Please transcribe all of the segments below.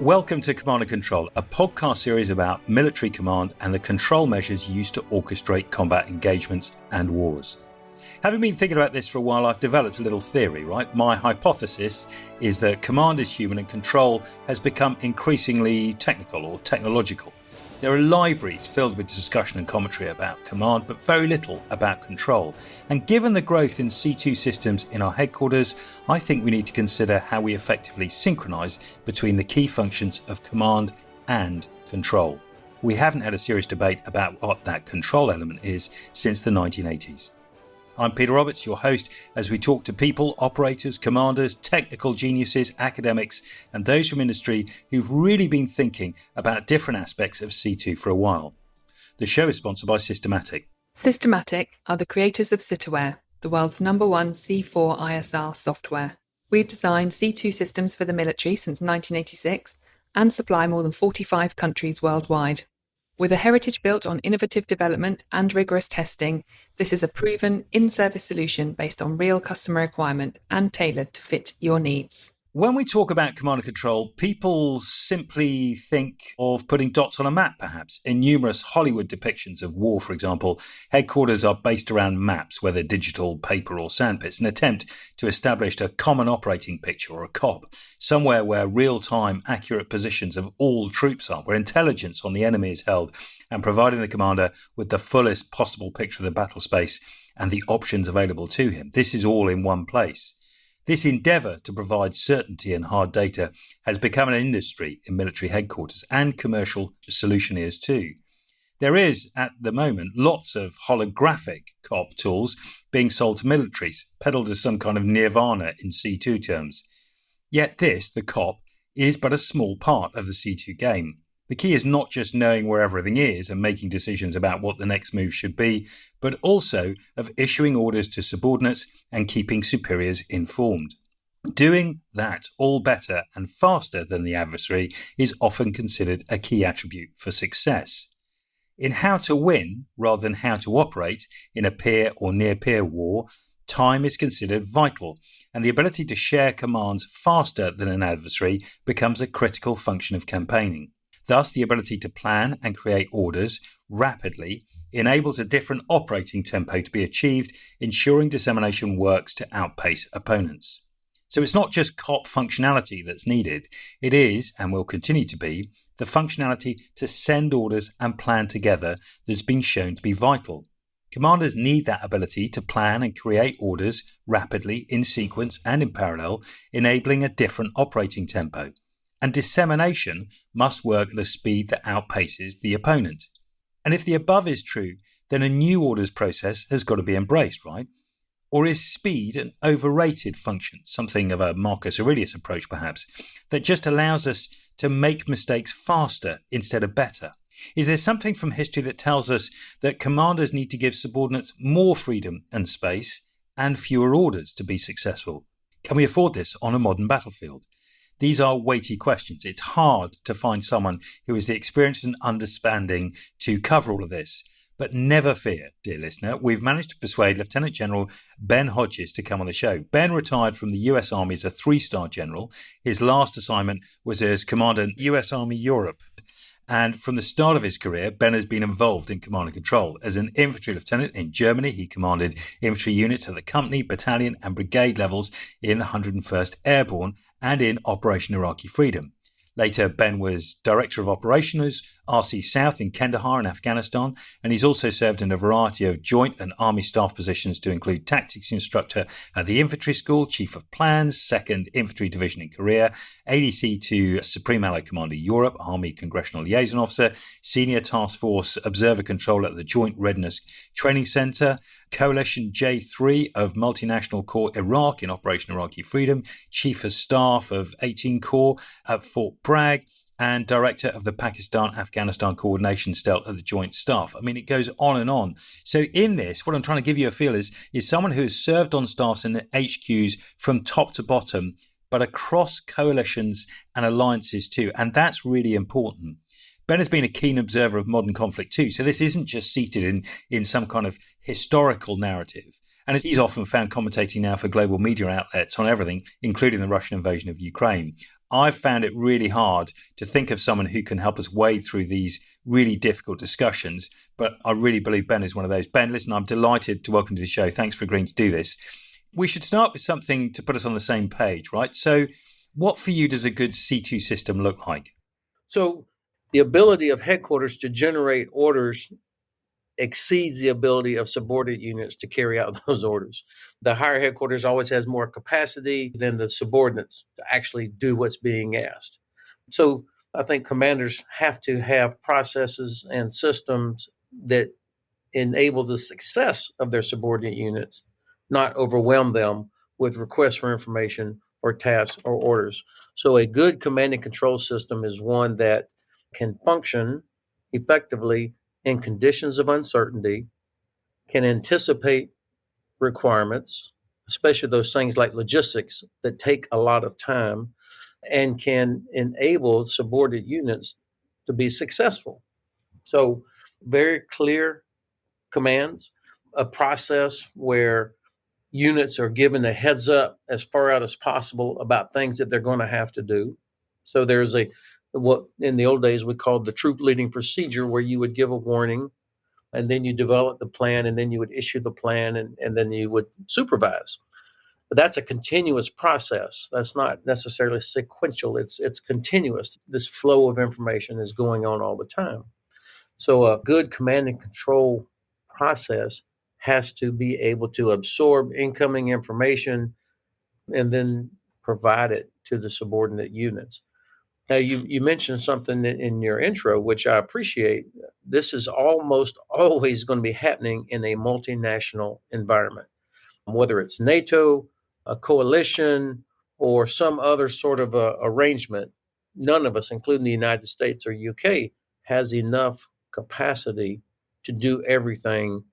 Welcome to Command and Control, a podcast series about military command and the control measures used to orchestrate combat engagements and wars. Having been thinking about this for a while, I've developed a little theory, right? My hypothesis is that command is human and control has become increasingly technical or technological. There are libraries filled with discussion and commentary about command, but very little about control. And given the growth in C2 systems in our headquarters, I think we need to consider how we effectively synchronise between the key functions of command and control. We haven't had a serious debate about what that control element is since the 1980s. I'm Peter Roberts, your host, as we talk to people, operators, commanders, technical geniuses, academics, and those from industry who've really been thinking about different aspects of C2 for a while. The show is sponsored by Systematic. Systematic are the creators of Citaware, the world's #1 C4 ISR software. We've designed C2 systems for the military since 1986 and supply more than 45 countries worldwide. With a heritage built on innovative development and rigorous testing, this is a proven in-service solution based on real customer requirement and tailored to fit your needs. When we talk about command and control, people simply think of putting dots on a map, perhaps. In numerous Hollywood depictions of war, for example, headquarters are based around maps, whether digital, paper or sandpits, an attempt to establish a common operating picture or a COP, somewhere where real-time, accurate positions of all troops are, where intelligence on the enemy is held, and providing the commander with the fullest possible picture of the battle space and the options available to him. This is all in one place. This endeavour to provide certainty and hard data has become an industry in military headquarters and commercial solutioneers too. There is, at the moment, lots of holographic COP tools being sold to militaries, peddled as some kind of nirvana in C2 terms. Yet this, the COP, is but a small part of the C2 game. The key is not just knowing where everything is and making decisions about what the next move should be, but also of issuing orders to subordinates and keeping superiors informed. Doing that all better and faster than the adversary is often considered a key attribute for success. In how to win, rather than how to operate, in a peer or near-peer war, time is considered vital, and the ability to share commands faster than an adversary becomes a critical function of campaigning. Thus, the ability to plan and create orders rapidly enables a different operating tempo to be achieved, ensuring dissemination works to outpace opponents. So it's not just COP functionality that's needed, it is, and will continue to be, the functionality to send orders and plan together that's been shown to be vital. Commanders need that ability to plan and create orders rapidly, in sequence and in parallel, enabling a different operating tempo. And dissemination must work at a speed that outpaces the opponent. And if the above is true, then a new orders process has got to be embraced, right? Or is speed an overrated function, something of a Marcus Aurelius approach perhaps, that just allows us to make mistakes faster instead of better? Is there something from history that tells us that commanders need to give subordinates more freedom and space and fewer orders to be successful? Can we afford this on a modern battlefield? These are weighty questions. It's hard to find someone who has the experience and understanding to cover all of this. But never fear, dear listener, we've managed to persuade Lieutenant General Ben Hodges to come on the show. Ben retired from the US Army as a 3-star general. His last assignment was as Commander US Army Europe. And from the start of his career, Ben has been involved in command and control. As an infantry lieutenant in Germany, he commanded infantry units at the company, battalion and brigade levels in the 101st Airborne and in Operation Iraqi Freedom. Later, Ben was Director of Operations, RC South in Kandahar in Afghanistan, and he's also served in a variety of joint and Army staff positions to include Tactics Instructor at the Infantry School, Chief of Plans, 2nd Infantry Division in Korea, ADC to Supreme Allied Commander Europe, Army Congressional Liaison Officer, Senior Task Force Observer Controller at the Joint Readiness Training Center, Coalition J3 of Multinational Corps Iraq in Operation Iraqi Freedom, Chief of Staff of 18 Corps at Fort Bragg, and Director of the Pakistan-Afghanistan Coordination Cell at the Joint Staff. I mean, it goes on and on. So in this, what I'm trying to give you a feel is someone who has served on staffs in the HQs from top to bottom, but across coalitions and alliances too. And that's really important. Ben has been a keen observer of modern conflict too. So this isn't just seated in some kind of historical narrative. And he's often found commentating now for global media outlets on everything, including the Russian invasion of Ukraine. I've found it really hard to think of someone who can help us wade through these really difficult discussions. But I really believe Ben is one of those. Ben, listen, I'm delighted to welcome to the show. Thanks for agreeing to do this. We should start with something to put us on the same page, right? So what for you does a good C2 system look like? So the ability of headquarters to generate orders exceeds the ability of subordinate units to carry out those orders. The higher headquarters always has more capacity than the subordinates to actually do what's being asked. So I think commanders have to have processes and systems that enable the success of their subordinate units, not overwhelm them with requests for information or tasks or orders. So a good command and control system is one that can function effectively in conditions of uncertainty, can anticipate requirements, especially those things like logistics that take a lot of time, and can enable subordinate units to be successful. So, very clear commands, a process where units are given a heads up as far out as possible about things that they're going to have to do. So there's what in the old days we called the troop leading procedure, where you would give a warning and then you develop the plan and then you would issue the plan and then you would supervise. But that's a continuous process. That's not necessarily sequential. It's continuous. This flow of information is going on all the time. So a good command and control process has to be able to absorb incoming information and then provide it to the subordinate units. Now, you mentioned something in your intro, which I appreciate. This is almost always going to be happening in a multinational environment, whether it's NATO, a coalition, or some other sort of arrangement. None of us, including the United States or UK, has enough capacity to do everything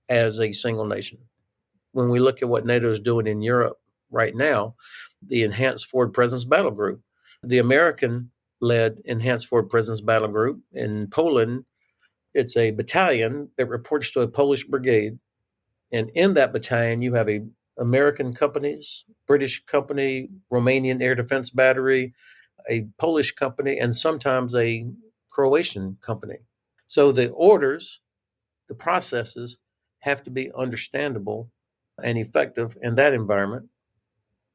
as a single nation. When we look at what NATO is doing in Europe right now, the Enhanced Forward Presence Battle Group, the American-led Enhanced Forward Presence Battle Group in Poland, it's a battalion that reports to a Polish brigade. And in that battalion, you have American companies, British company, Romanian air defense battery, a Polish company, and sometimes a Croatian company. So the orders, the processes have to be understandable and effective in that environment.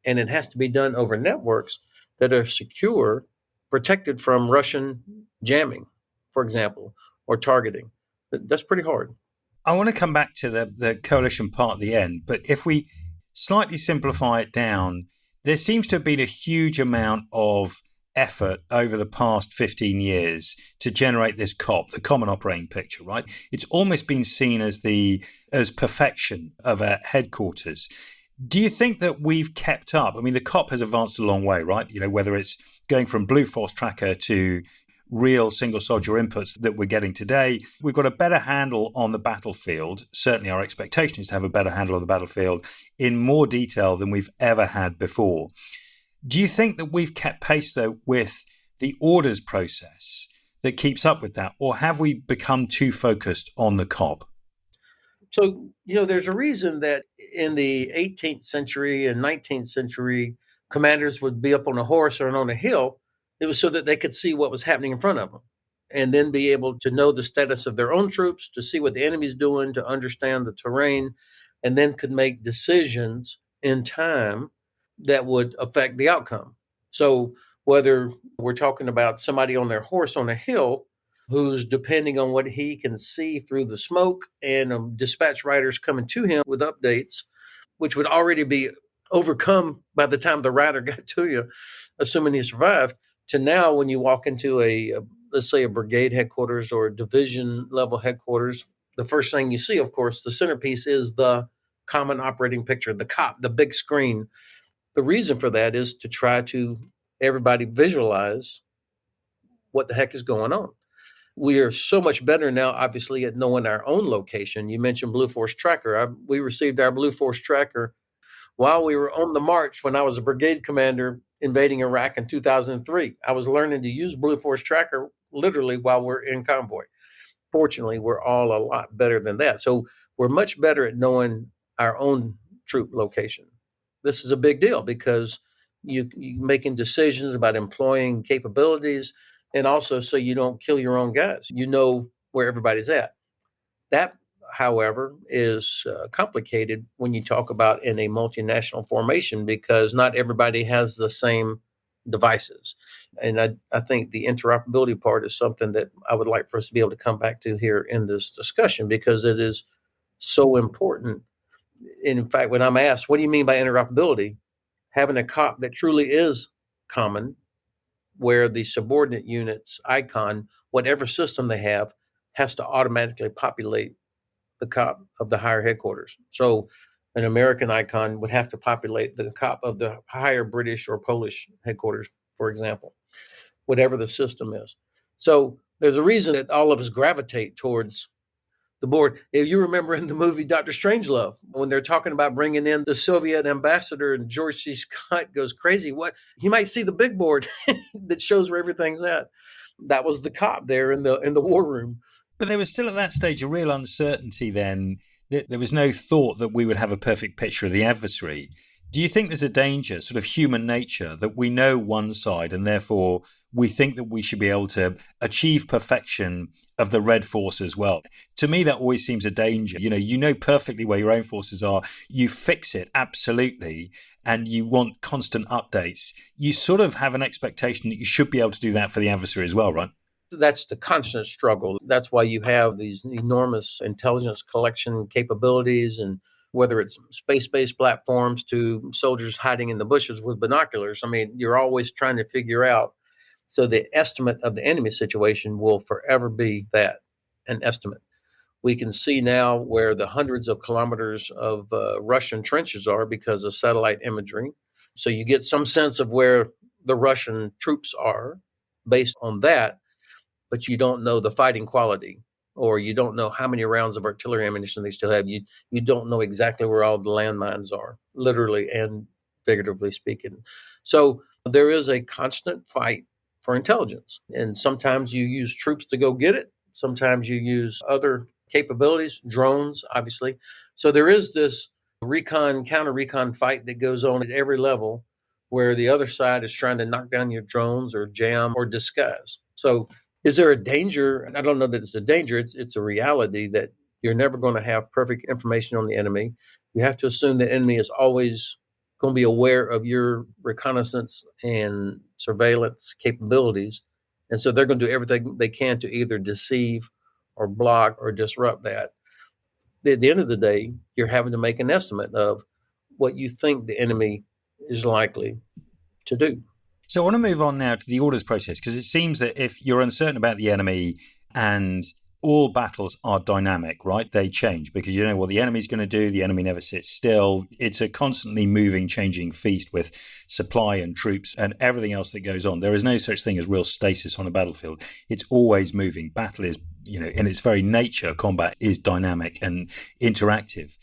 And it has to be done over networks that are secure, protected from Russian jamming, for example, or targeting. That's pretty hard. I want to come back to the coalition part at the end, but if we slightly simplify it down, there seems to have been a huge amount of effort over the past 15 years to generate this COP, the Common Operating Picture, right? It's almost been seen as perfection of a headquarters. Do you think that we've kept up? I mean, the COP has advanced a long way, right? You know, whether it's going from Blue Force Tracker to real single soldier inputs that we're getting today, we've got a better handle on the battlefield. Certainly our expectation is to have a better handle on the battlefield in more detail than we've ever had before. Do you think that we've kept pace, though, with the orders process that keeps up with that? Or have we become too focused on the COP? So, there's a reason that in the 18th century and 19th century, commanders would be up on a horse or on a hill. It was so that they could see what was happening in front of them and then be able to know the status of their own troops, to see what the enemy's doing, to understand the terrain, and then could make decisions in time that would affect the outcome. So whether we're talking about somebody on their horse on a hill who's depending on what he can see through the smoke and dispatch riders coming to him with updates, which would already be overcome by the time the rider got to you, assuming he survived, to now when you walk into let's say a brigade headquarters or a division level headquarters, the first thing you see, of course, the centerpiece is the common operating picture, the COP, the big screen. The reason for that is to try to everybody visualize what the heck is going on. We are so much better now, obviously, at knowing our own location. You mentioned Blue Force Tracker. We received our Blue Force Tracker while we were on the march when I was a brigade commander invading Iraq in 2003. I was learning to use Blue Force Tracker literally while we're in convoy. Fortunately, we're all a lot better than that. So we're much better at knowing our own troop location. This is a big deal because you making decisions about employing capabilities, and also so you don't kill your own guys. You know where everybody's at. That, however, is complicated when you talk about in a multinational formation because not everybody has the same devices. And I think the interoperability part is something that I would like for us to be able to come back to here in this discussion because it is so important. And in fact, when I'm asked, what do you mean by interoperability? Having a COP that truly is common, where the subordinate unit's icon, whatever system they have, has to automatically populate the COP of the higher headquarters. So an American icon would have to populate the COP of the higher British or Polish headquarters, for example, whatever the system is. So there's a reason that all of us gravitate towards the board. If you remember in the movie Dr. Strangelove, when they're talking about bringing in the Soviet ambassador and George C. Scott goes crazy, what he might see the big board that shows where everything's at. That was the COP there in the war room. But there was still at that stage a real uncertainty then. There was no thought that we would have a perfect picture of the adversary. Do you think there's a danger, sort of human nature, that we know one side and therefore we think that we should be able to achieve perfection of the red force as well? To me, that always seems a danger. You know perfectly where your own forces are. You fix it, absolutely, and you want constant updates. You sort of have an expectation that you should be able to do that for the adversary as well, right? That's the constant struggle. That's why you have these enormous intelligence collection capabilities, and whether it's space-based platforms to soldiers hiding in the bushes with binoculars. I mean, you're always trying to figure out. So the estimate of the enemy situation will forever be that, an estimate. We can see now where the hundreds of kilometers of Russian trenches are because of satellite imagery. So you get some sense of where the Russian troops are based on that. But you don't know the fighting quality, or you don't know how many rounds of artillery ammunition they still have. You don't know exactly where all the landmines are, literally and figuratively speaking. So there is a constant fight for intelligence. And sometimes you use troops to go get it. Sometimes you use other capabilities, drones, obviously. So there is this recon, counter-recon fight that goes on at every level where the other side is trying to knock down your drones or jam or disguise. So is there a danger? And I don't know that it's a danger. It's a reality that you're never going to have perfect information on the enemy. You have to assume the enemy is always going to be aware of your reconnaissance and surveillance capabilities. And so they're going to do everything they can to either deceive or block or disrupt that. At the end of the day, you're having to make an estimate of what you think the enemy is likely to do. So I want to move on now to the orders process, because it seems that if you're uncertain about the enemy, and all battles are dynamic, right? They change because you don't know what the enemy's going to do. The enemy never sits still. It's a constantly moving, changing feast with supply and troops and everything else that goes on. There is no such thing as real stasis on a battlefield. It's always moving. Battle is, in its very nature, combat is dynamic and interactive.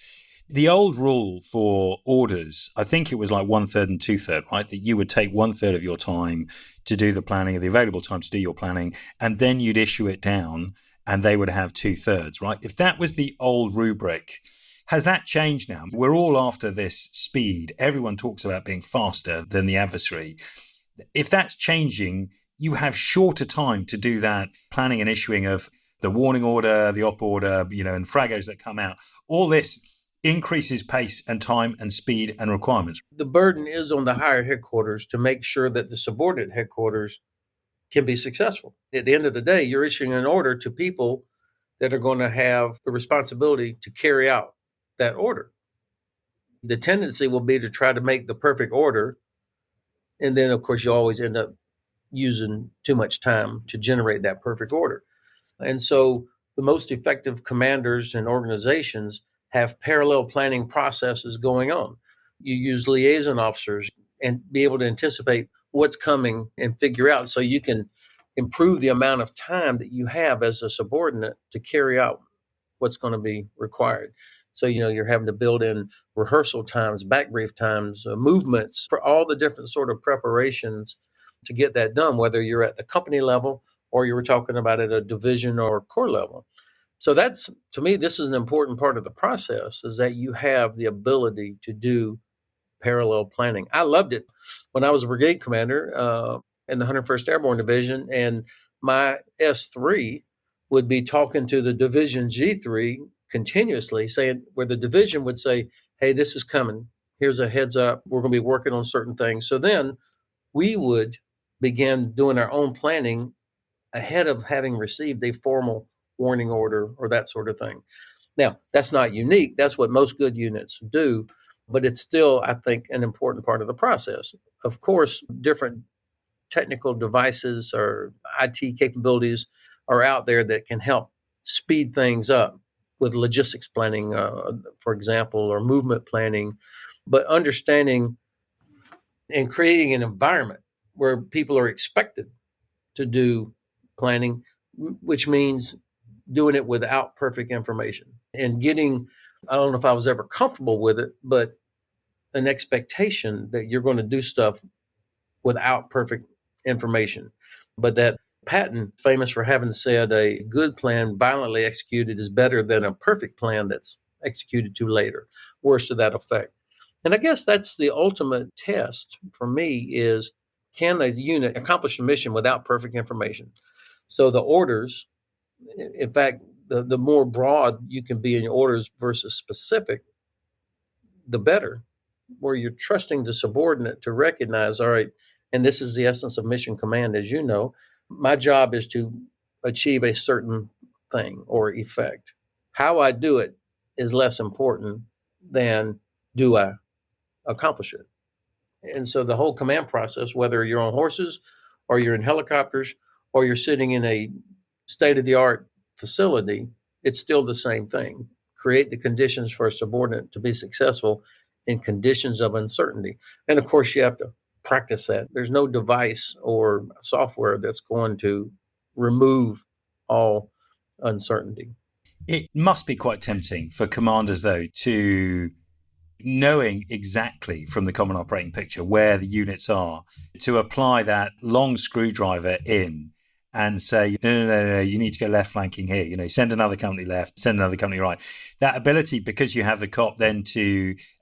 The old rule for orders, I think it was like 1/3 and 2/3, right? That you would take 1/3 of your time to do the planning, or the available time to do your planning, and then you'd issue it down and they would have 2/3, right? If that was the old rubric, has that changed now? We're all after this speed. Everyone talks about being faster than the adversary. If that's changing, you have shorter time to do that planning and issuing of the warning order, the op order, and fragos that come out. All this increases pace and time and speed and requirements. The burden is on the higher headquarters to make sure that the subordinate headquarters can be successful. At the end of the day, you're issuing an order to people that are going to have the responsibility to carry out that order. The tendency will be to try to make the perfect order. And then, of course, you always end up using too much time to generate that perfect order. And so the most effective commanders and organizations have parallel planning processes going on. You use liaison officers and be able to anticipate what's coming and figure out so you can improve the amount of time that you have as a subordinate to carry out what's going to be required. So, you're having to build in rehearsal times, back brief times, movements for all the different sort of preparations to get that done, whether you're at the company level or you were talking about at a division or corps level. So that's, to me, this is an important part of the process, is that you have the ability to do parallel planning. I loved it when I was a brigade commander in the 101st Airborne Division, and my S3 would be talking to the Division G3 continuously, saying where the division would say, hey, this is coming. Here's a heads up. We're going to be working on certain things. So then we would begin doing our own planning ahead of having received a formal warning order or that sort of thing. Now, that's not unique. That's what most good units do, but it's still, I think, an important part of the process. Of course, different technical devices or IT capabilities are out there that can help speed things up with logistics planning, for example, or movement planning, but understanding and creating an environment where people are expected to do planning, which means doing it without perfect information and getting, I don't know if I was ever comfortable with it, but an expectation that you're going to do stuff without perfect information. But that Patton, famous for having said a good plan violently executed is better than a perfect plan that's executed too late, or worse to that effect. And I guess that's the ultimate test for me is, can a unit accomplish a mission without perfect information? So the orders, in fact, the more broad you can be in your orders versus specific, the better, where you're trusting the subordinate to recognize, all right, and this is the essence of mission command, as you know, my job is to achieve a certain thing or effect. How I do it is less important than do I accomplish it. And so the whole command process, whether you're on horses or you're in helicopters or you're sitting in a state-of-the-art facility, it's still the same thing. Create the conditions for a subordinate to be successful in conditions of uncertainty. And of course, you have to practice that. There's no device or software that's going to remove all uncertainty. It must be quite tempting for commanders, though, to knowing exactly from the common operating picture where the units are, to apply that long screwdriver in and say, no, you need to go left flanking here, send another company left, send another company right. That ability, because you have the COP then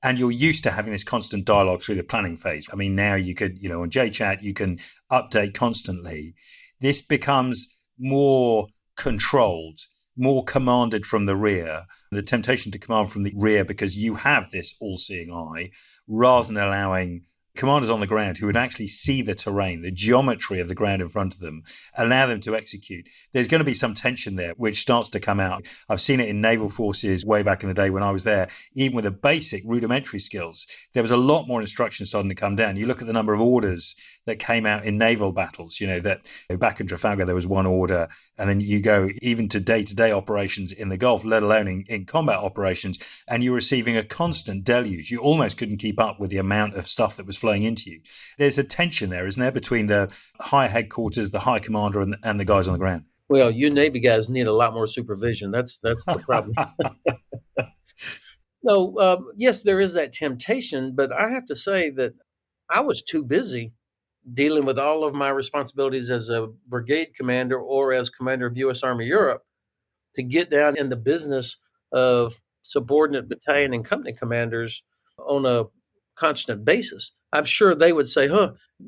and you're used to having this constant dialogue through the planning phase. I mean, now you could, on JChat, you can update constantly. This becomes more controlled, more commanded from the rear, the temptation to command from the rear because you have this all-seeing eye, rather than allowing commanders on the ground who would actually see the terrain, the geometry of the ground in front of them, allow them to execute. There's going to be some tension there, which starts to come out. I've seen it in naval forces way back in the day when I was there. Even with the basic rudimentary skills, there was a lot more instruction starting to come down. You look at the number of orders that came out in naval battles, that back in Trafalgar, there was one order. And then you go even to day-to-day operations in the Gulf, let alone in combat operations, and you're receiving a constant deluge. You almost couldn't keep up with the amount of stuff that was flowing into you. There's a tension there, isn't there, between the high headquarters, the high commander, and the guys on the ground? Well, you Navy guys need a lot more supervision. That's the problem. No, yes, there is that temptation, but I have to say that I was too busy dealing with all of my responsibilities as a brigade commander or as commander of U.S. Army Europe to get down in the business of subordinate battalion and company commanders on a constant basis. I'm sure they would say,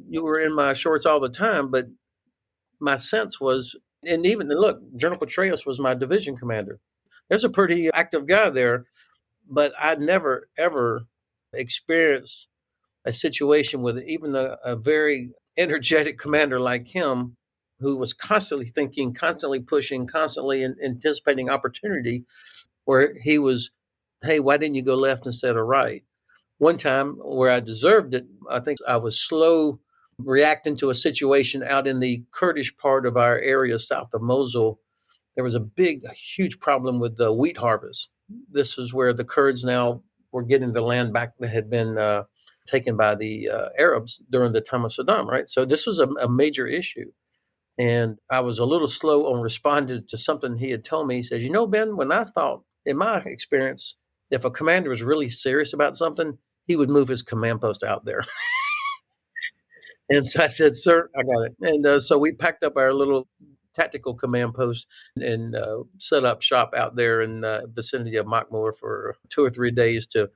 you were in my shorts all the time, but my sense was, and even look, General Petraeus was my division commander. There's a pretty active guy there, but I never, ever experienced a situation with even a very energetic commander like him, who was constantly thinking, constantly pushing, constantly anticipating opportunity, where he was, hey, why didn't you go left instead of right? One time where I deserved it, I think I was slow reacting to a situation out in the Kurdish part of our area south of Mosul. There was a huge problem with the wheat harvest. This is where the Kurds now were getting the land back that had been taken by the Arabs during the time of Saddam, right? So this was a major issue. And I was a little slow on responding to something he had told me. He says, Ben, when I thought, in my experience, if a commander was really serious about something, he would move his command post out there. And so I said, sir, I got it. And so we packed up our little tactical command post and set up shop out there in the vicinity of Makmur for 2 or 3 days to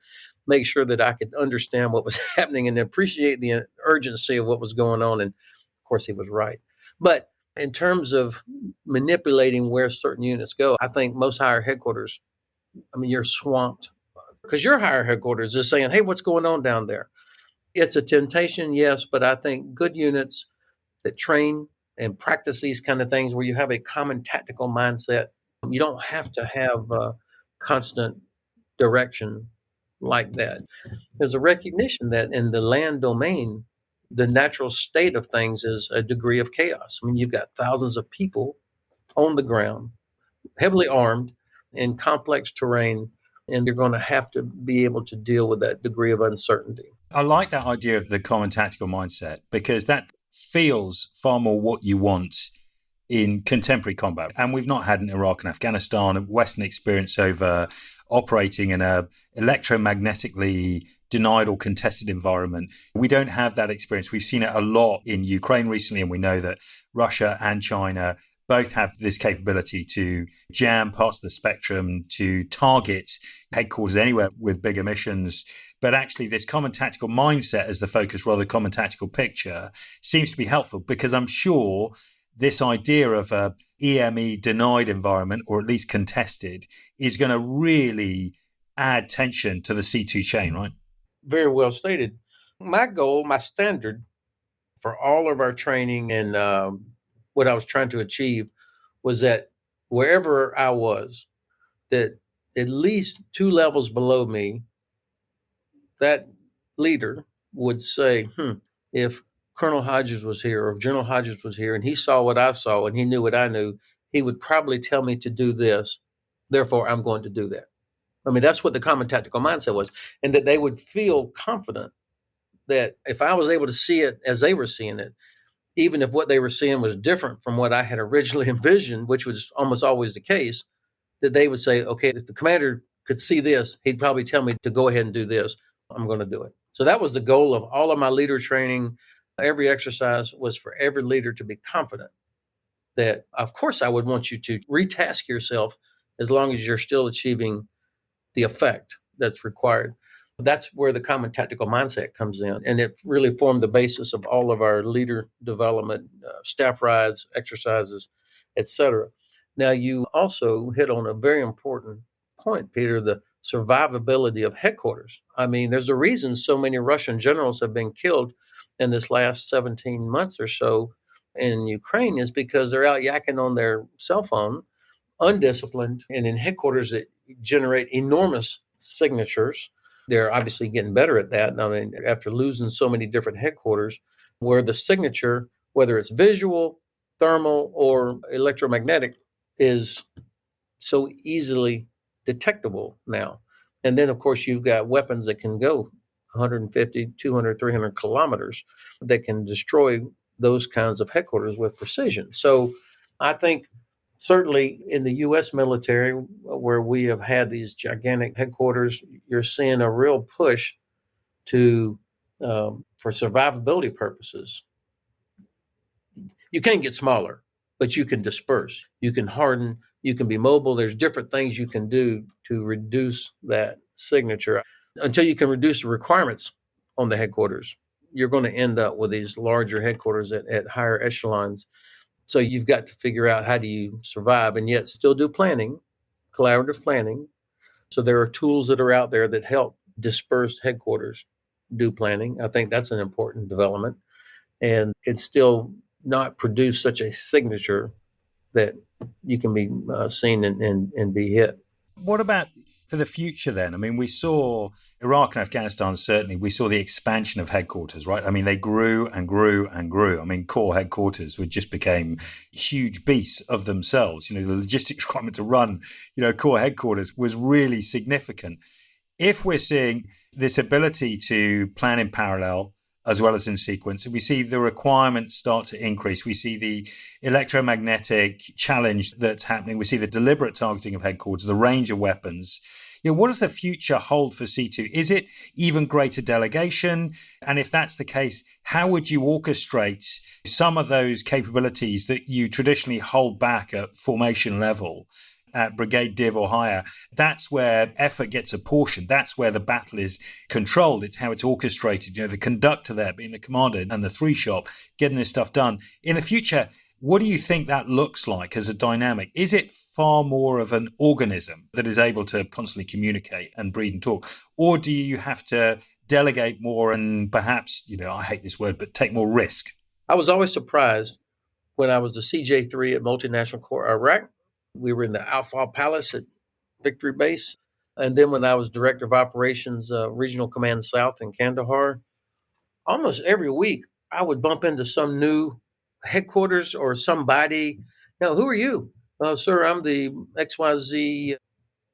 make sure that I could understand what was happening and appreciate the urgency of what was going on. And of course, he was right. But in terms of manipulating where certain units go, I think most higher headquarters, you're swamped because your higher headquarters is saying, hey, what's going on down there? It's a temptation, yes, but I think good units that train and practice these kind of things where you have a common tactical mindset, you don't have to have constant direction like that. There's a recognition that in the land domain, the natural state of things is a degree of chaos. You've got thousands of people on the ground, heavily armed in complex terrain, and you're going to have to be able to deal with that degree of uncertainty. I like that idea of the common tactical mindset because that feels far more what you want in contemporary combat. And we've not had in Iraq and Afghanistan a Western experience over operating in a electromagnetically denied or contested environment. We don't have that experience. We've seen it a lot in Ukraine recently, and we know that Russia and China both have this capability to jam parts of the spectrum, to target headquarters anywhere with big emissions. But actually, this common tactical mindset as the focus, rather than common tactical picture, seems to be helpful because I'm sure this idea of a EME denied environment, or at least contested, is going to really add tension to the C2 chain, right? Very well stated. My goal, my standard for all of our training and what I was trying to achieve was that wherever I was, that at least 2 levels below me, that leader would say, if Colonel Hodges was here, or if General Hodges was here, and he saw what I saw and he knew what I knew, he would probably tell me to do this. Therefore, I'm going to do that. That's what the common tactical mindset was. And that they would feel confident that if I was able to see it as they were seeing it, even if what they were seeing was different from what I had originally envisioned, which was almost always the case, that they would say, okay, if the commander could see this, he'd probably tell me to go ahead and do this. I'm going to do it. So that was the goal of all of my leader training. Every exercise was for every leader to be confident that, of course, I would want you to retask yourself as long as you're still achieving the effect that's required. That's where the common tactical mindset comes in. And it really formed the basis of all of our leader development, staff rides, exercises, etc. Now, you also hit on a very important point, Peter, the survivability of headquarters. There's a reason so many Russian generals have been killed in this last 17 months or so in Ukraine is because they're out yakking on their cell phone, undisciplined, and in headquarters that generate enormous signatures. They're obviously getting better at that. After losing so many different headquarters, where the signature, whether it's visual, thermal, or electromagnetic, is so easily detectable now. And then, of course, you've got weapons that can go 150, 200, 300 kilometers that can destroy those kinds of headquarters with precision. So I think certainly in the U.S. military, where we have had these gigantic headquarters, you're seeing a real push to, for survivability purposes. You can't get smaller, but you can disperse, you can harden, you can be mobile. There's different things you can do to reduce that signature. Until you can reduce the requirements on the headquarters, you're going to end up with these larger headquarters at higher echelons. So you've got to figure out how do you survive and yet still do planning, collaborative planning. So there are tools that are out there that help dispersed headquarters do planning. I think that's an important development. And it's still not produce such a signature that you can be seen and be hit. What about for the future then? We saw Iraq and Afghanistan, certainly, we saw the expansion of headquarters, right? They grew and grew and grew. Core headquarters just became huge beasts of themselves. The logistics requirement to run, core headquarters was really significant. If we're seeing this ability to plan in parallel, as well as in sequence, we see the requirements start to increase. We see the electromagnetic challenge that's happening. We see the deliberate targeting of headquarters, the range of weapons. What does the future hold for C2? Is it even greater delegation? And if that's the case, how would you orchestrate some of those capabilities that you traditionally hold back at formation level at brigade div or higher, that's where effort gets apportioned. That's where the battle is controlled. It's how it's orchestrated. The conductor there being the commander and the three shop getting this stuff done. In the future, what do you think that looks like as a dynamic? Is it far more of an organism that is able to constantly communicate and breed and talk? Or do you have to delegate more and perhaps, I hate this word, but take more risk? I was always surprised when I was the CJ3 at Multinational Corps Iraq. We were in the Alpha Palace at Victory Base. And then when I was Director of Operations, Regional Command South in Kandahar, almost every week I would bump into some new headquarters or somebody. Now, who are you? Sir, I'm the XYZ.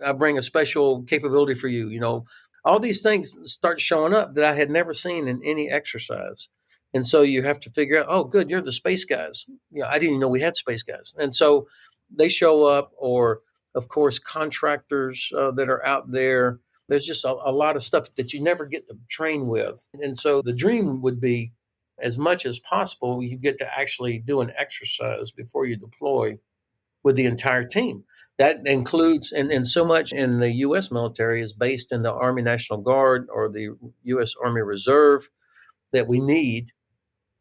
I bring a special capability for you. All these things start showing up that I had never seen in any exercise. And so you have to figure out, oh, good, you're the space guys. I didn't even know we had space guys. And so they show up, or, of course, contractors that are out there. There's just a lot of stuff that you never get to train with. And so the dream would be, as much as possible, you get to actually do an exercise before you deploy with the entire team. That includes, and so much in the U.S. military is based in the Army National Guard or the U.S. Army Reserve that we need,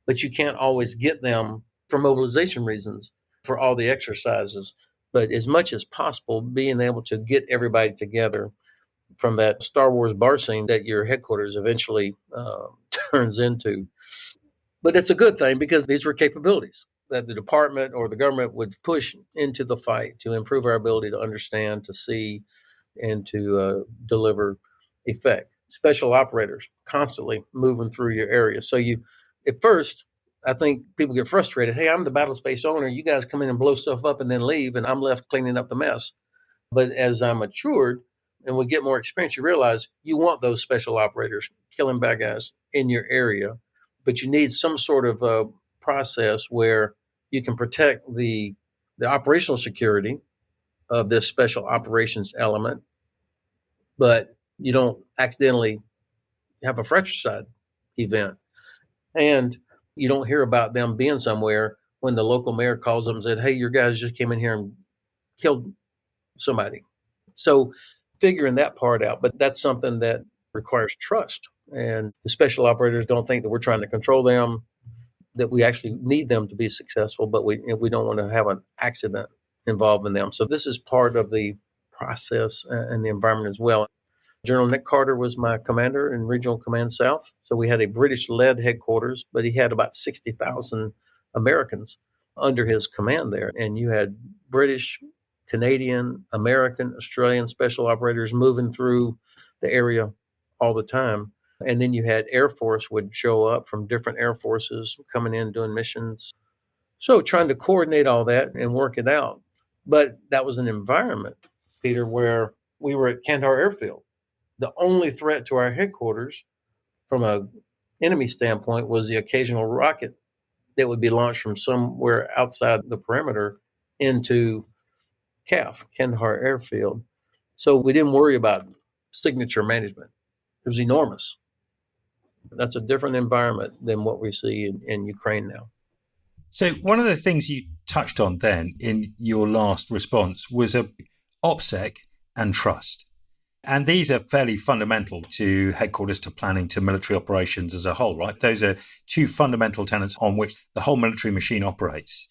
but you can't always get them for mobilization reasons for all the exercises. But as much as possible, being able to get everybody together from that Star Wars bar scene that your headquarters eventually turns into. But it's a good thing because these were capabilities that the department or the government would push into the fight to improve our ability to understand, to see, and to deliver effect. Special operators constantly moving through your area. So at first, I think people get frustrated. Hey, I'm the battle space owner. You guys come in and blow stuff up and then leave, and I'm left cleaning up the mess. But as I matured and we get more experience, you realize you want those special operators killing bad guys in your area, but you need some sort of process where you can protect the operational security of this special operations element, but you don't accidentally have a fratricide event. And you don't hear about them being somewhere when the local mayor calls them and said, hey, your guys just came in here and killed somebody. So figuring that part out, but that's something that requires trust. And the special operators don't think that we're trying to control them, that we actually need them to be successful, but we don't want to have an accident involved in them. So this is part of the process and the environment as well. General Nick Carter was my commander in Regional Command South. So we had a British-led headquarters, but he had about 60,000 Americans under his command there. And you had British, Canadian, American, Australian special operators moving through the area all the time. And then you had Air Force would show up from different air forces coming in doing missions. So trying to coordinate all that and work it out. But that was an environment, Peter, where we were at Kandahar Airfield. The only threat to our headquarters from an enemy standpoint was the occasional rocket that would be launched from somewhere outside the perimeter into CAF, Kandahar Airfield. So we didn't worry about signature management. It was enormous. That's a different environment than what we see in Ukraine now. So one of the things you touched on then in your last response was OPSEC and trust. And these are fairly fundamental to headquarters, to planning, to military operations as a whole, right? Those are two fundamental tenets on which the whole military machine operates.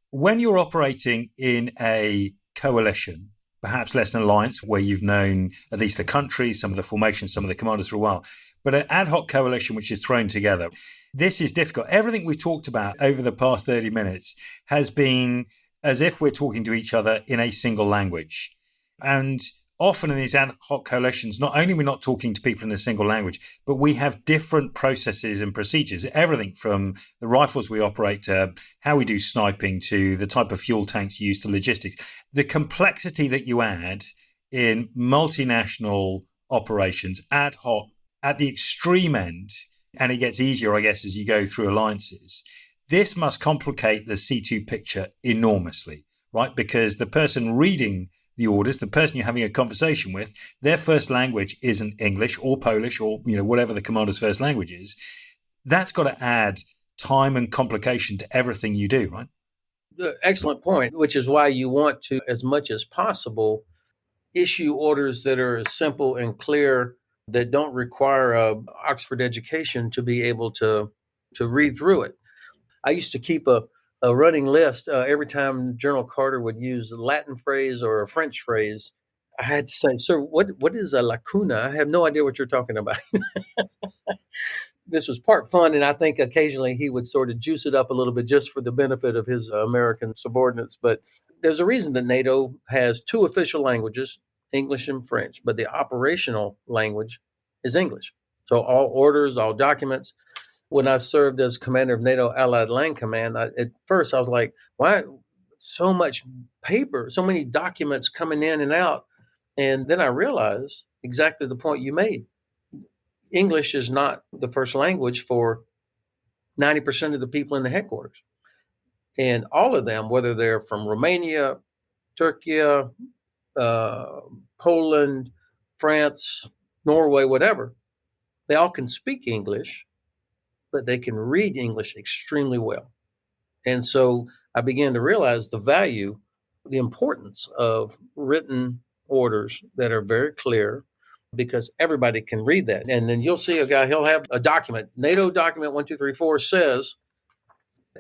When you're operating in a coalition, perhaps less an alliance, where you've known at least the countries, some of the formations, some of the commanders for a while, but an ad hoc coalition which is thrown together, this is difficult. Everything we've talked about over the past 30 minutes has been as if we're talking to each other in a single language. And often in these ad hoc coalitions, not only are we not talking to people in a single language, but we have different processes and procedures, everything from the rifles we operate to how we do sniping to the type of fuel tanks used to logistics. The complexity that you add in multinational operations, ad hoc, at the extreme end, and it gets easier, I guess, as you go through alliances, this must complicate the C2 picture enormously, right? Because the person reading the orders, the person you're having a conversation with, their first language isn't English or Polish or whatever the commander's first language is. That's got to add time and complication to everything you do, right? Excellent point, which is why you want to, as much as possible, issue orders that are simple and clear, that don't require a Oxford education to be able to read through it. I used to keep a running list every time General Carter would use a Latin phrase or a French phrase. I had to say, sir, what is a lacuna? I have no idea what you're talking about. This was part fun, and I think occasionally he would sort of juice it up a little bit just for the benefit of his American subordinates. But there's a reason that NATO has two official languages, English and French, but the operational language is English. So all orders, all documents. When I served as commander of NATO Allied Land Command, at first I was like, why so much paper, so many documents coming in and out? And then I realized exactly the point you made. English is not the first language for 90% of the people in the headquarters. And all of them, whether they're from Romania, Turkey, Poland, France, Norway, whatever, they all can speak English, but they can read English extremely well. And so I began to realize the value, the importance of written orders that are very clear, because everybody can read that. And then you'll see a guy, he'll have a document, NATO document 1234 says,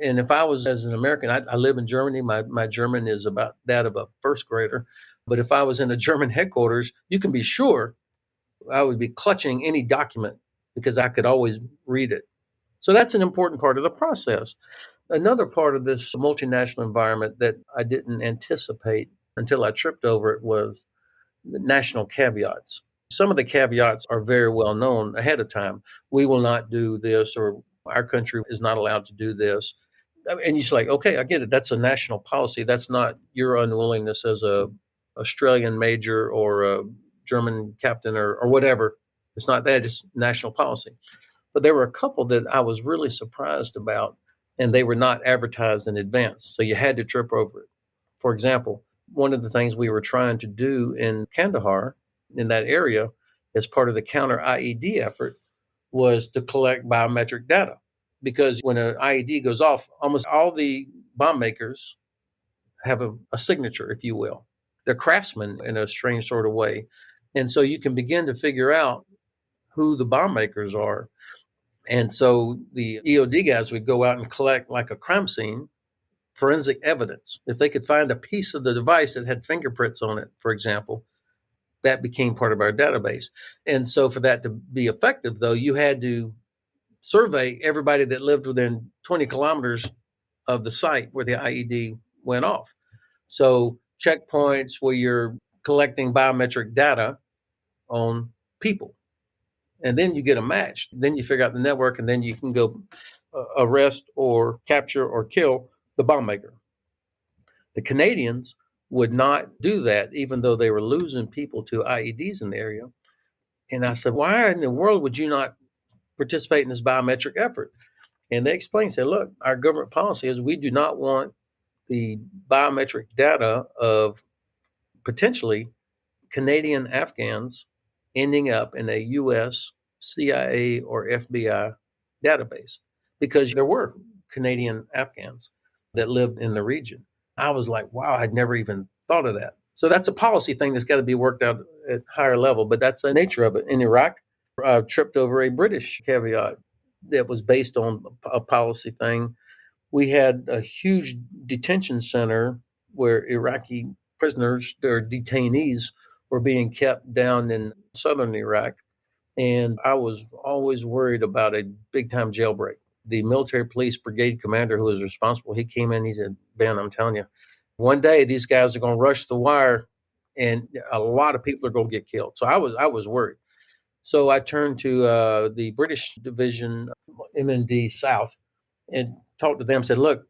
and if I was as an American, I live in Germany, my German is about that of a first grader. But if I was in a German headquarters, you can be sure I would be clutching any document because I could always read it. So that's an important part of the process. Another part of this multinational environment that I didn't anticipate until I tripped over it was national caveats. Some of the caveats are very well known ahead of time. We will not do this, or our country is not allowed to do this. And you're like, okay, I get it. That's a national policy. That's not your unwillingness as a Australian major or a German captain or whatever. It's not that. It's national policy. But there were a couple that I was really surprised about, and they were not advertised in advance. So you had to trip over it. For example, one of the things we were trying to do in Kandahar, in that area, as part of the counter IED effort, was to collect biometric data. Because when an IED goes off, almost all the bomb makers have a signature, if you will. They're craftsmen in a strange sort of way. And so you can begin to figure out who the bomb makers are. And so the EOD guys would go out and collect, like a crime scene, forensic evidence. If they could find a piece of the device that had fingerprints on it, for example, that became part of our database. And so for that to be effective, though, you had to survey everybody that lived within 20 kilometers of the site where the IED went off. So checkpoints where you're collecting biometric data on people. And then you get a match. Then you figure out the network, and then you can go arrest or capture or kill the bomb maker. The Canadians would not do that, even though they were losing people to IEDs in the area. And I said, why in the world would you not participate in this biometric effort? And they explained, said, look, our government policy is we do not want the biometric data of potentially Canadian Afghans ending up in a US, CIA, or FBI database, because there were Canadian Afghans that lived in the region. I was like, wow, I'd never even thought of that. So that's a policy thing that's got to be worked out at higher level, but that's the nature of it. In Iraq, I tripped over a British caveat that was based on a policy thing. We had a huge detention center where Iraqi prisoners, their detainees, were being kept down in southern Iraq. And I was always worried about a big time jailbreak. The military police brigade commander who was responsible, he came in, he said, Ben, I'm telling you, one day these guys are going to rush the wire and a lot of people are going to get killed. So I was worried. So I turned to the British division, MND South, and talked to them, said, look,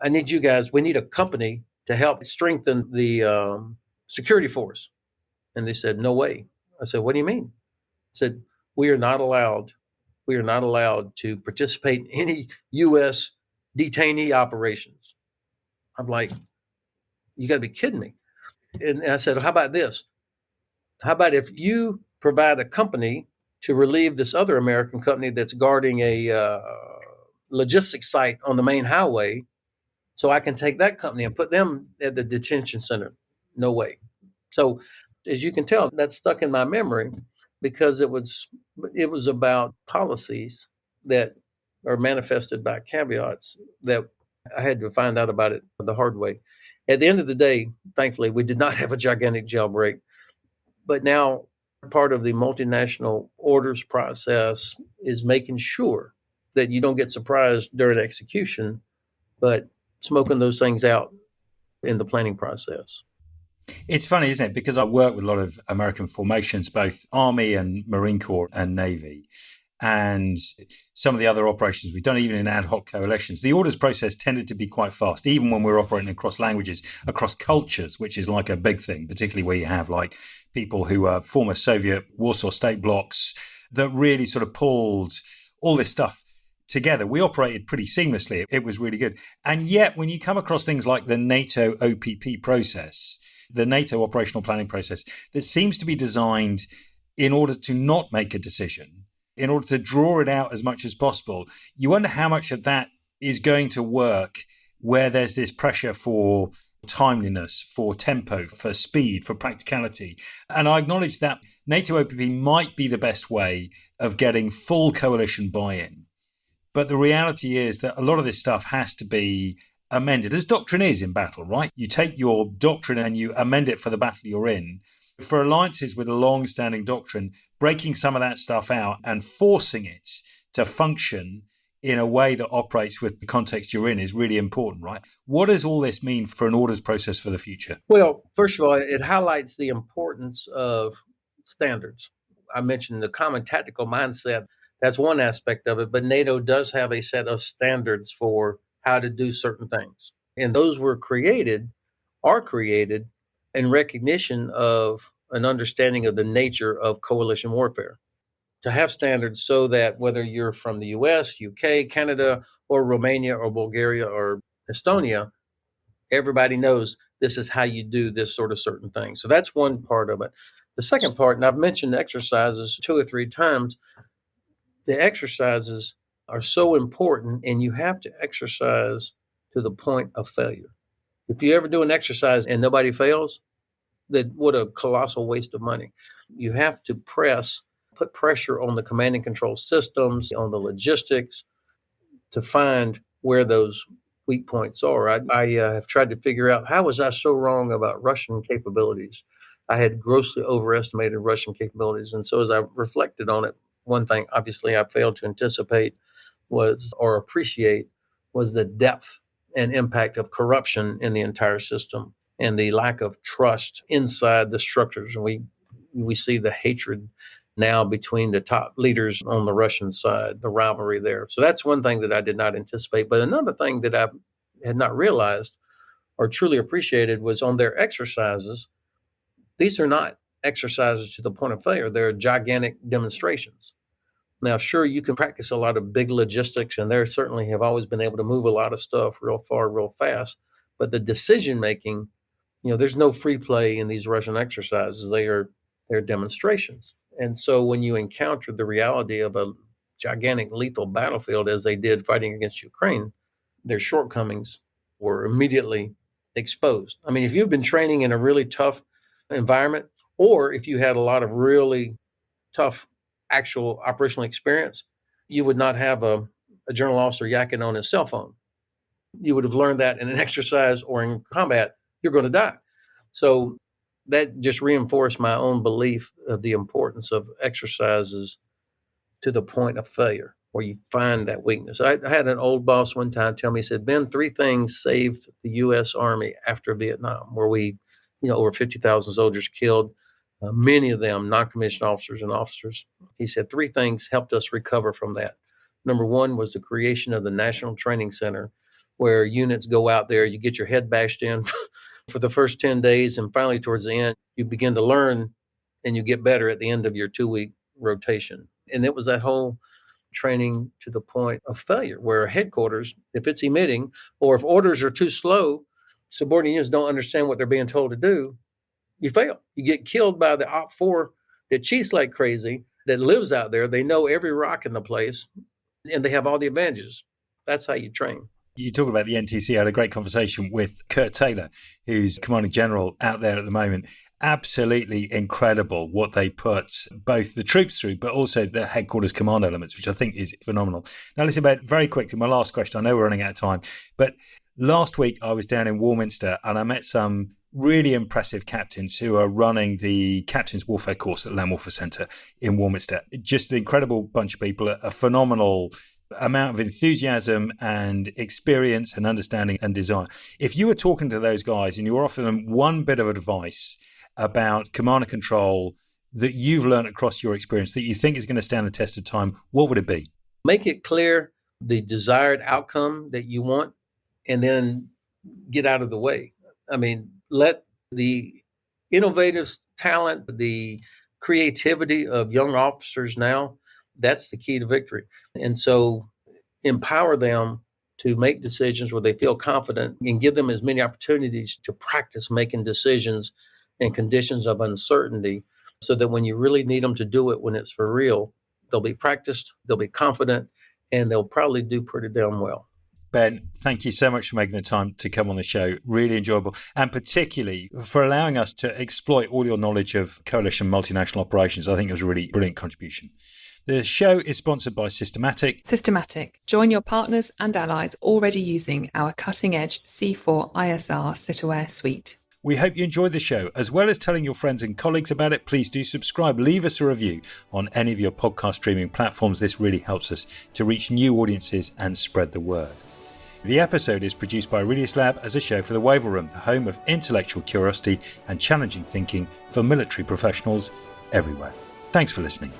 I need you guys, we need a company to help strengthen the security force. And they said, no way. I said, what do you mean? I said, we are not allowed to participate in any U.S. detainee operations. I'm like, you got to be kidding me. And I said, how about this? How about if you provide a company to relieve this other American company that's guarding a logistics site on the main highway, So I can take that company and put them at the detention center. No way. So as you can tell, that's stuck in my memory because it was about policies that are manifested by caveats that I had to find out about it the hard way. At the end of the day, thankfully, we did not have a gigantic jailbreak, but now part of the multinational orders process is making sure that you don't get surprised during execution, but smoking those things out in the planning process. It's funny, isn't it? Because I work with a lot of American formations, both Army and Marine Corps and Navy, and some of the other operations we've done, even in ad hoc coalitions. The orders process tended to be quite fast, even when we're operating across languages, across cultures, which is like a big thing, particularly where you have like people who are former Soviet Warsaw state blocks that really sort of pulled all this stuff together. We operated pretty seamlessly. It was really good. And yet, when you come across things like the NATO OPP process, the NATO operational planning process, that seems to be designed in order to not make a decision, in order to draw it out as much as possible, you wonder how much of that is going to work where there's this pressure for timeliness, for tempo, for speed, for practicality. And I acknowledge that NATO OPP might be the best way of getting full coalition buy-in. But the reality is that a lot of this stuff has to be amended, as doctrine is in battle, right? You take your doctrine and you amend it for the battle you're in. For alliances with a long-standing doctrine, breaking some of that stuff out and forcing it to function in a way that operates with the context you're in is really important, right? What does all this mean for an orders process for the future? Well, first of all, it highlights the importance of standards. I mentioned the common tactical mindset. That's one aspect of it, but NATO does have a set of standards for how to do certain things. And those are created in recognition of an understanding of the nature of coalition warfare. To have standards so that whether you're from the US, UK, Canada, or Romania, or Bulgaria, or Estonia, everybody knows this is how you do this sort of certain thing. So that's one part of it. The second part, and I've mentioned exercises 2 or 3 times, the exercises are so important, and you have to exercise to the point of failure. If you ever do an exercise and nobody fails, then what a colossal waste of money. You have to put pressure on the command and control systems, on the logistics, to find where those weak points are. I have tried to figure out, how was I so wrong about Russian capabilities? I had grossly overestimated Russian capabilities. And so as I reflected on it, one thing obviously I failed to anticipate or appreciate was the depth and impact of corruption in the entire system and the lack of trust inside the structures. And we see the hatred now between the top leaders on the Russian side, the rivalry there. So that's one thing that I did not anticipate. But another thing that I had not realized or truly appreciated was on their exercises. These are not exercises to the point of failure. They're gigantic demonstrations. Now, sure, you can practice a lot of big logistics, and they certainly have always been able to move a lot of stuff real far, real fast. But the decision-making, there's no free play in these Russian exercises. They're demonstrations. And so when you encounter the reality of a gigantic lethal battlefield, as they did fighting against Ukraine, their shortcomings were immediately exposed. I mean, if you've been training in a really tough environment, or if you had a lot of really tough actual operational experience, you would not have a general officer yakking on his cell phone. You would have learned that in an exercise or in combat, you're going to die. So that just reinforced my own belief of the importance of exercises to the point of failure, where you find that weakness. I had an old boss one time tell me, he said, Ben, 3 things saved the U.S. Army after Vietnam, where we, over 50,000 soldiers killed, many of them non-commissioned officers and officers. He said 3 things helped us recover from that. Number 1 was the creation of the National Training Center, where units go out there, you get your head bashed in for the first 10 days, and finally towards the end, you begin to learn and you get better at the end of your 2-week rotation. And it was that whole training to the point of failure, where headquarters, if it's emitting, or if orders are too slow, subordinate units don't understand what they're being told to do, you fail. You get killed by the Op 4 that cheats like crazy, that lives out there. They know every rock in the place, and they have all the advantages. That's how you train. You talk about the NTC. I had a great conversation with Kurt Taylor, who's commanding general out there at the moment. Absolutely incredible what they put both the troops through, but also the headquarters command elements, which I think is phenomenal. Now, listen, about very quickly, my last question. I know we're running out of time, but last week I was down in Warminster and I met some really impressive captains who are running the Captain's Warfare course at Land Warfare Centre in Warminster. Just an incredible bunch of people, a phenomenal amount of enthusiasm and experience and understanding and desire. If you were talking to those guys and you were offering them one bit of advice about command and control that you've learned across your experience that you think is going to stand the test of time, what would it be? Make it clear the desired outcome that you want and then get out of the way. I mean, let the innovative talent, the creativity of young officers now, that's the key to victory. And so empower them to make decisions where they feel confident and give them as many opportunities to practice making decisions in conditions of uncertainty so that when you really need them to do it, when it's for real, they'll be practiced, they'll be confident, and they'll probably do pretty damn well. Ben, thank you so much for making the time to come on the show. Really enjoyable. And particularly for allowing us to exploit all your knowledge of coalition multinational operations. I think it was a really brilliant contribution. The show is sponsored by Systematic. Systematic. Join your partners and allies already using our cutting-edge C4 ISR Citaware suite. We hope you enjoyed the show. As well as telling your friends and colleagues about it, please do subscribe. Leave us a review on any of your podcast streaming platforms. This really helps us to reach new audiences and spread the word. The episode is produced by Aurelius Lab as a show for the Wavell Room, the home of intellectual curiosity and challenging thinking for military professionals everywhere. Thanks for listening.